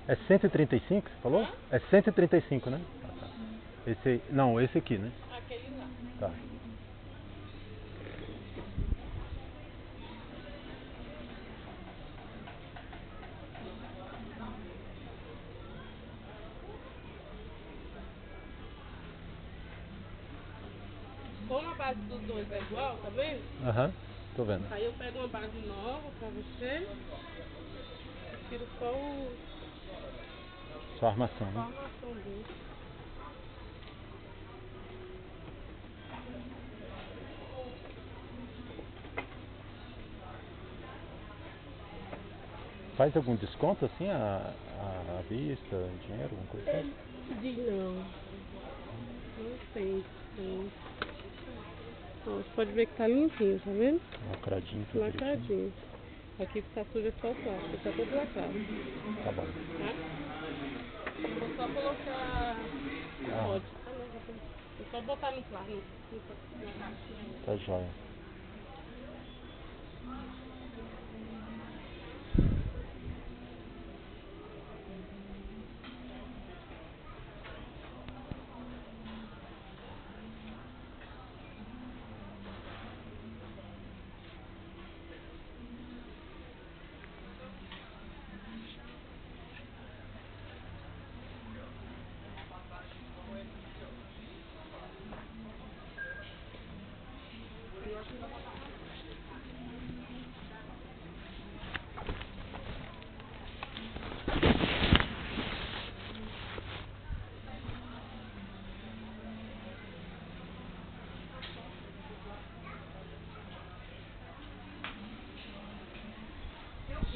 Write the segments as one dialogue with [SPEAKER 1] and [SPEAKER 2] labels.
[SPEAKER 1] É 135, você falou? É 135, né? Ah, tá. Esse, não, esse aqui, né?
[SPEAKER 2] Aquele lá.
[SPEAKER 1] Tá.
[SPEAKER 2] Como a base dos dois é igual, tá vendo?
[SPEAKER 1] Aham, tô vendo.
[SPEAKER 2] Aí eu pego uma base nova pra você. Tiro só
[SPEAKER 1] Só a armação,
[SPEAKER 2] a
[SPEAKER 1] né?
[SPEAKER 2] armação dele.
[SPEAKER 1] Faz algum desconto assim, à vista, dinheiro, alguma coisa assim?
[SPEAKER 2] Diz não. Não tem. Ó, você pode ver que tá limpinho, tá vendo?
[SPEAKER 1] Lacradinho, tudo direitinho.
[SPEAKER 2] Lacradinho. Aqui que tá sujo é só o plástico, tá todo lacrado.
[SPEAKER 1] Tá bom.
[SPEAKER 2] Tá? Vou só colocar o código. É só botar no plástico.
[SPEAKER 1] Tá jóia.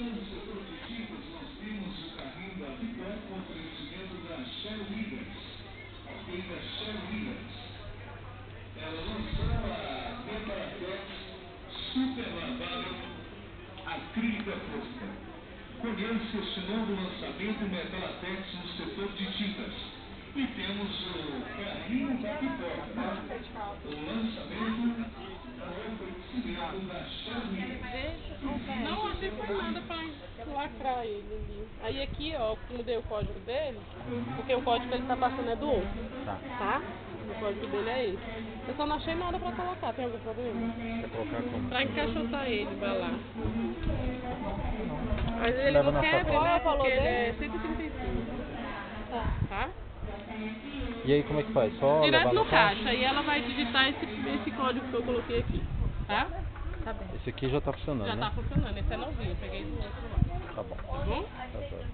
[SPEAKER 3] No setor de tintas, nós temos o carrinho da Vitor com oferecimento da Shell Williams. A feita Shell Williams. Ela lançou a Metalatex Super Lavável Acrílica Fosca. Conheça este novo lançamento Metalatex no setor de tintas. E temos o carrinho da Vitor, né? O lançamento da Shell Williams.
[SPEAKER 2] Não, achei que foi nada pra lacrar ele ali. Aí aqui, ó, eu mudei o código dele, porque o código que ele tá passando é do outro, tá? O código dele é esse. Eu só não achei nada pra colocar, tem algum problema?
[SPEAKER 1] Quer colocar como?
[SPEAKER 2] Pra encaixotar ele, vai lá. Mas ele
[SPEAKER 1] Leva
[SPEAKER 2] não
[SPEAKER 1] na
[SPEAKER 2] quebra,
[SPEAKER 1] sacola.
[SPEAKER 2] né? Porque ele é 135. Tá?
[SPEAKER 1] E aí como é que faz? Só
[SPEAKER 2] Direto
[SPEAKER 1] levar
[SPEAKER 2] no
[SPEAKER 1] na
[SPEAKER 2] caixa. Aí ela vai digitar esse código que eu coloquei aqui. Tá?
[SPEAKER 4] Tá bem.
[SPEAKER 1] Esse aqui já tá funcionando,
[SPEAKER 2] Já
[SPEAKER 1] né?
[SPEAKER 2] tá funcionando. Esse é novinho. Eu peguei do outro lá.
[SPEAKER 1] Tá bom.
[SPEAKER 2] Tá bom?
[SPEAKER 1] Tá certo.